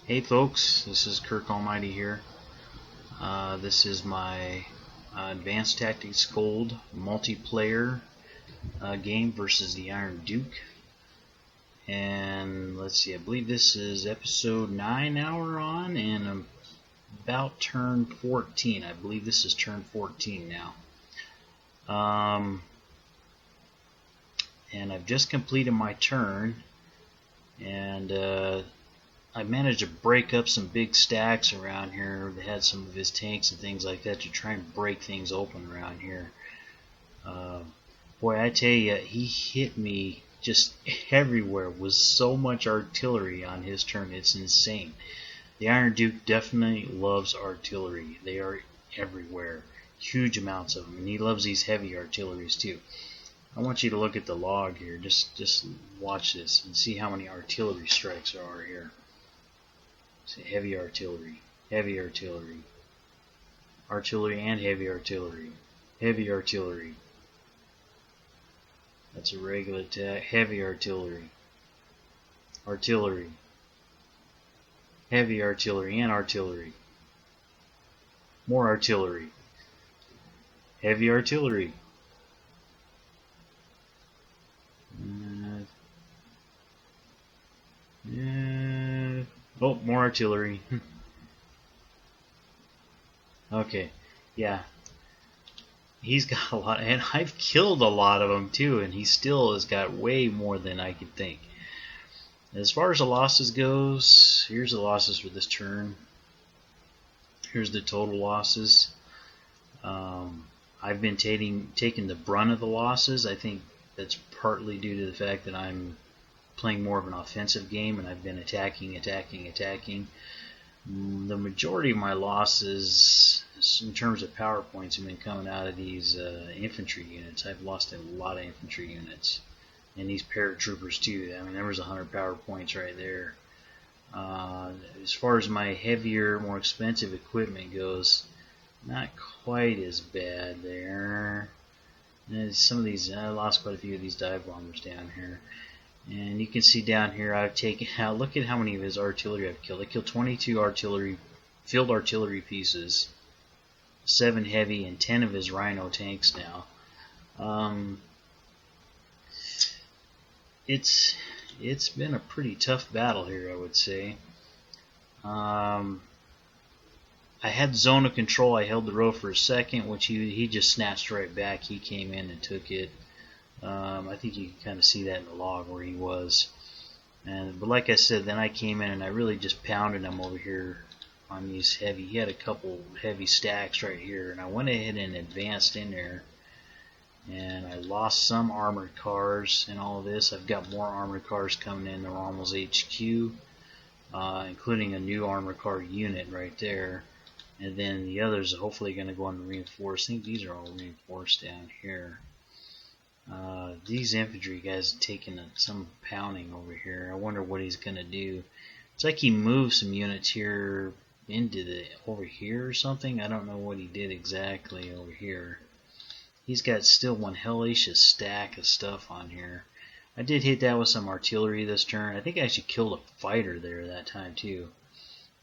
Hey folks, this is Kirkalmighty here. This is my Advanced Tactics Gold multiplayer game versus the Ironduke. And let's see, I believe this is episode 9 now we're on, and I'm about turn 14. I believe this is turn 14 now. And I've just completed my turn, and I managed to break up some big stacks around here that had some of his tanks and things like that to try and break things open around here. Boy, I tell you, he hit me just everywhere with so much artillery on his turn. It's insane. The Ironduke definitely loves artillery. They are everywhere. Huge amounts of them. And he loves these heavy artilleries too. I want you to look at the log here. Just watch this and see how many artillery strikes there are here. See, heavy artillery, heavy artillery, artillery and heavy artillery, heavy artillery. That's a regular attack. Heavy artillery, artillery, heavy artillery and artillery. More artillery, heavy artillery. Oh, more artillery. Okay, yeah. He's got a lot, and I've killed a lot of them too, and he still has got way more than I could think. As far as the losses goes, here's the losses for this turn. Here's the total losses. I've been taking the brunt of the losses. I think that's partly due to the fact that I'm playing more of an offensive game, and I've been attacking. The majority of my losses in terms of power points have been coming out of these infantry units. I've lost a lot of infantry units, and these paratroopers too. I mean, there was 100 power points right there. As far as my heavier, more expensive equipment goes, not quite as bad there. And some of these, I lost quite a few of these dive bombers down here. And you can see down here I've taken out, look at how many of his artillery I've killed. I killed 22 field artillery pieces, 7 heavy, and 10 of his Rhino tanks now. It's been a pretty tough battle here, I would say. I had zone of control. I held the row for a second, which he just snatched right back. He came in and took it. I think you can kind of see that in the log where he was. But like I said, then I came in and I really just pounded him over here on these heavy. He had a couple heavy stacks right here, and I went ahead and advanced in there. And I lost some armored cars in all of this. I've got more armored cars coming in the Rommel's HQ, including a new armored car unit right there. And then the others are hopefully going to go on reinforced. I think these are all reinforced down here. These infantry guys are taking some pounding over here. I wonder what he's going to do. It's like he moved some units here into over here or something. I don't know what he did exactly over here. He's got still one hellacious stack of stuff on here. I did hit that with some artillery this turn. I think I actually killed a fighter there that time too.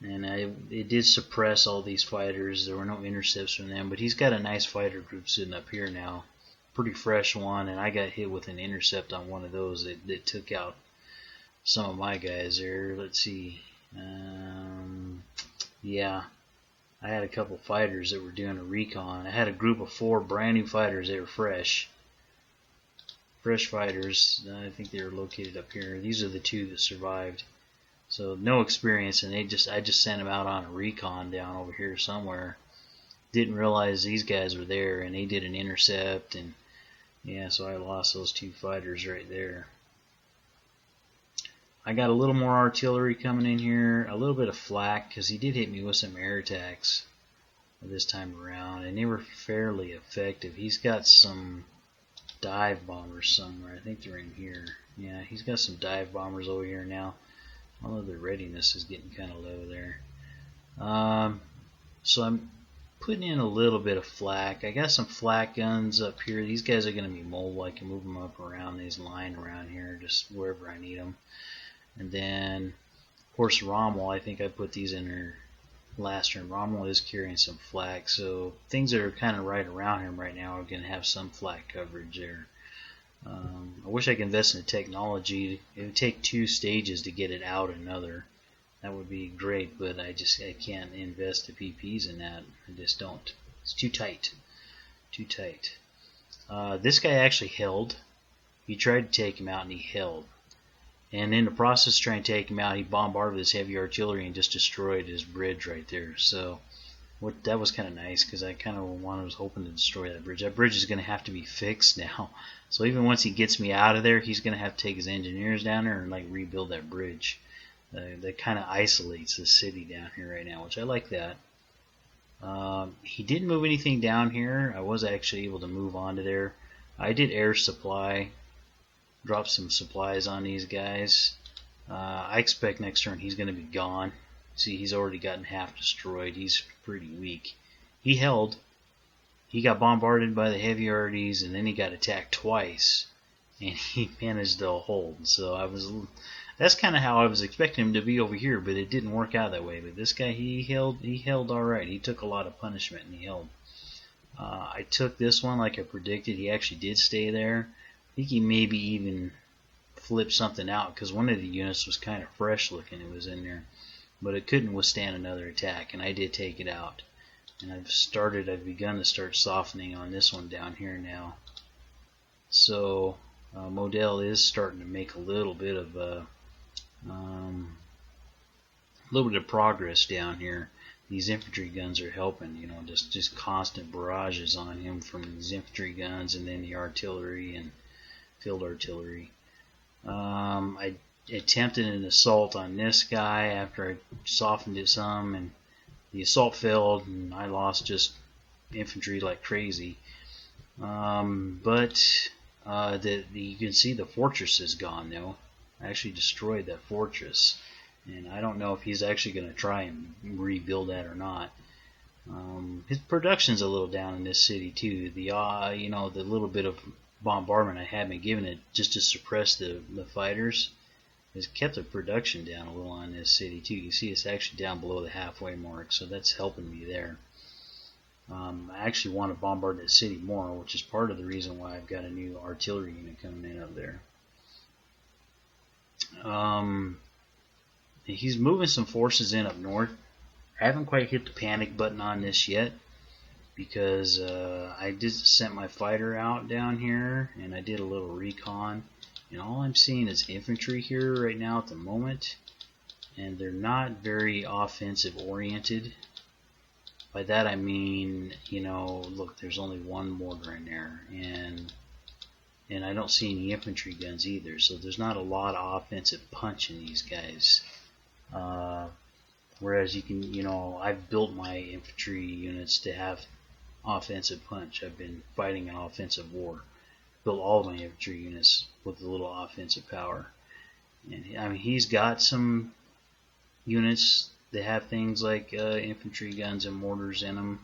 And it did suppress all these fighters. There were no intercepts from them, but he's got a nice fighter group sitting up here now. Pretty fresh one, and I got hit with an intercept on one of those that took out some of my guys there. Let's see. Yeah, I had a couple fighters that were doing a recon. I had a group of 4 brand new fighters. They were fresh fighters. I think they were located up here. These are the 2 that survived. So no experience, and I just sent them out on a recon down over here somewhere. Didn't realize these guys were there, and they did an intercept, and yeah, so I lost those 2 fighters right there. I got a little more artillery coming in here, a little bit of flak, because he did hit me with some air attacks this time around, and they were fairly effective. He's got some dive bombers somewhere. I think they're in here. Yeah, he's got some dive bombers over here now. Although the readiness is getting kind of low there. So I'm putting in a little bit of flak. I got some flak guns up here. These guys are going to be mobile. I can move them up around these line around here, just wherever I need them. And then course, Rommel, I think I put these in there last turn. Rommel is carrying some flak, so things that are kind of right around him right now are going to have some flak coverage there. I wish I could invest in the technology. It would take 2 stages to get it out another. That would be great, but I can't invest the PPs in that. I just don't. It's too tight. Too tight. This guy actually held. He tried to take him out and he held. And in the process of trying to take him out, he bombarded with his heavy artillery and just destroyed his bridge right there. So that was kind of nice, because I kind of was hoping to destroy that bridge. That bridge is going to have to be fixed now. So even once he gets me out of there, he's going to have to take his engineers down there and like rebuild that bridge. That kind of isolates the city down here right now, which I like that. He didn't move anything down here. I was actually able to move onto there. I did air supply, drop some supplies on these guys. I expect next turn he's going to be gone. See, he's already gotten half destroyed. He's pretty weak. He held. He got bombarded by the heavy arties, and then he got attacked twice, and he managed to hold. So that's kind of how I was expecting him to be over here, but it didn't work out that way. But this guy, he held all right. He took a lot of punishment, and he held. I took this one like I predicted. He actually did stay there. I think he maybe even flipped something out, because one of the units was kind of fresh looking. It was in there, but it couldn't withstand another attack, and I did take it out. And I've begun to start softening on this one down here now. So Modell is starting to make a little bit of progress down here. These infantry guns are helping, you know, just constant barrages on him from these infantry guns, and then the artillery and field artillery. I attempted an assault on this guy after I softened it some, and the assault failed, and I lost just infantry like crazy. But you can see the fortress is gone though. I actually destroyed that fortress, and I don't know if he's actually going to try and rebuild that or not. His production's a little down in this city too. The little bit of bombardment I have been giving it just to suppress the fighters has kept the production down a little on this city too. You see it's actually down below the halfway mark, so that's helping me there. I actually want to bombard the city more, which is part of the reason why I've got a new artillery unit coming in up there. He's moving some forces in up north. I haven't quite hit the panic button on this yet, because I just sent my fighter out down here, and I did a little recon, and all I'm seeing is infantry here right now at the moment, and they're not very offensive oriented. By that I mean, look, there's only one mortar in there, and I don't see any infantry guns either, so there's not a lot of offensive punch in these guys. Whereas you can, I've built my infantry units to have offensive punch. I've been fighting an offensive war. Built all of my infantry units with a little offensive power. And I mean, he's got some units that have things like infantry guns and mortars in them.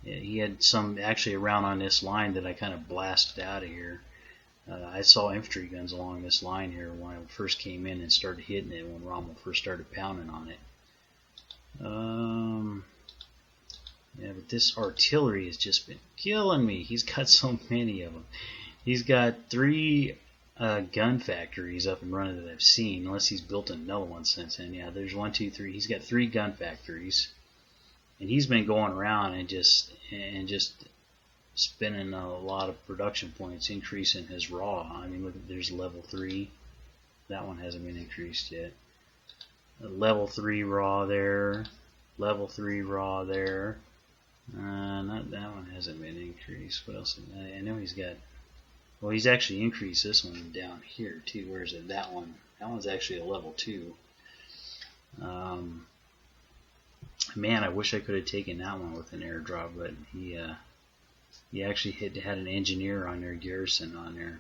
He had some actually around on this line that I kind of blasted out of here. I saw infantry guns along this line here when I first came in and started hitting it when Rommel first started pounding on it. Yeah, but this artillery has just been killing me. He's got so many of them. He's got 3 gun factories up and running that I've seen, unless he's built another one since then. Yeah, there's 1, 2, 3. He's got 3 gun factories, and he's been going around and just spending a lot of production points, increasing his raw. I mean, look, there's level 3. That one hasn't been increased yet. Level 3 raw there. Level 3 raw there. Not that one hasn't been increased. What else? I know he's got. Well, he's actually increased this one down here too. Where is it? That one. That one's actually a level 2. Man, I wish I could have taken that one with an airdrop, but he actually had an engineer on there, garrison on there.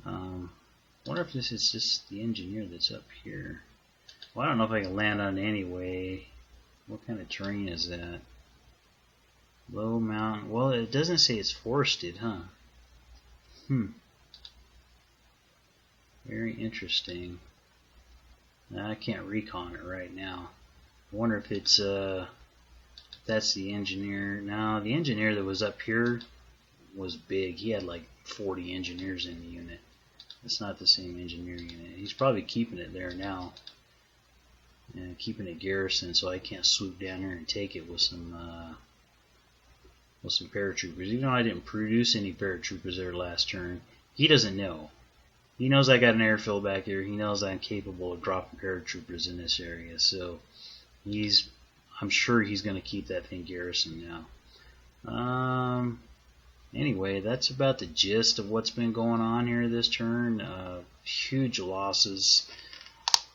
Wonder if this is just the engineer that's up here. Well, I don't know if I can land on it anyway. What kind of terrain is that? Low mountain. Well, it doesn't say it's forested, huh? Very interesting. I can't recon it right now. I wonder if it's that's the engineer. No, the engineer that was up here was big. He had like 40 engineers in the unit. It's not the same engineer unit. He's probably keeping it there now. And keeping it garrison, so I can't swoop down here and take it with some paratroopers. Even though I didn't produce any paratroopers there last turn, he doesn't know. He knows I got an airfield back here. He knows I'm capable of dropping paratroopers in this area. So I'm sure he's going to keep that thing garrisoned now. Anyway, that's about the gist of what's been going on here this turn. Huge losses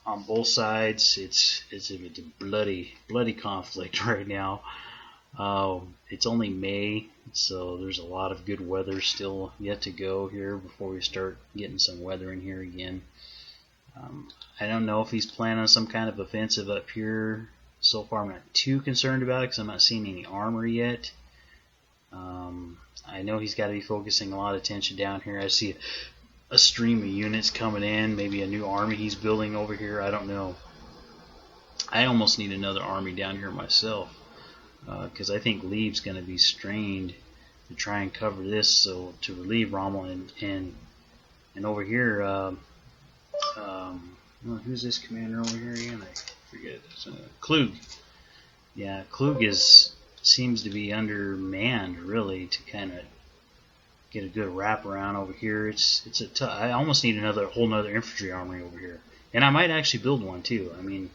on both sides. It's a bloody conflict right now. It's only May, so there's a lot of good weather still yet to go here before we start getting some weather in here again. I don't know if he's planning on some kind of offensive up here. So far I'm not too concerned about it because I'm not seeing any armor yet. I know he's got to be focusing a lot of attention down here. I see a stream of units coming in, maybe a new army he's building over here. I don't know. I almost need another army down here myself because I think Lee's going to be strained to try and cover this, so to relieve Rommel and over here. Who's this commander over here again? I forget. Klug. Yeah, Klug seems to be undermanned really to kind of get a good wrap around over here. I almost need whole nother infantry armory over here, and I might actually build one too. I mean,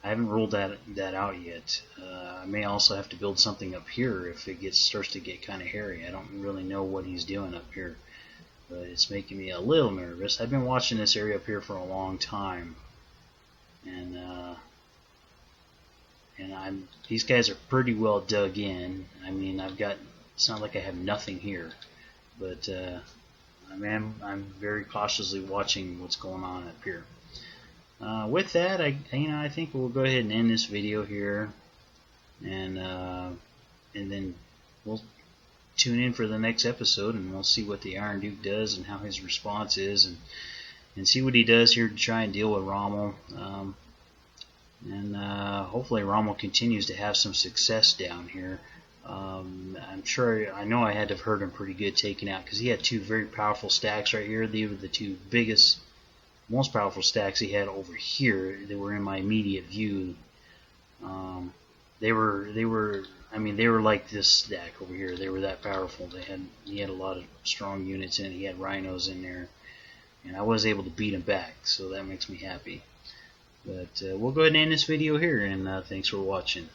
I haven't ruled that out yet. I may also have to build something up here if it starts to get kind of hairy. I don't really know what he's doing up here, but it's making me a little nervous. I've been watching this area up here for a long time, and these guys are pretty well dug in. I mean, it's not like I have nothing here, but I'm very cautiously watching what's going on up here. With that, I think we'll go ahead and end this video here, and then we'll tune in for the next episode, and we'll see what the Ironduke does and how his response is, and see what he does here to try and deal with Rommel. And hopefully Rommel continues to have some success down here. I know I had to have heard him pretty good taking out, because he had two very powerful stacks right here. They were the two biggest, most powerful stacks he had over here. They were in my immediate view. They were like this stack over here. They were that powerful. He had a lot of strong units in it. He had rhinos in there, and I was able to beat him back, so that makes me happy. But we'll go ahead and end this video here, and thanks for watching.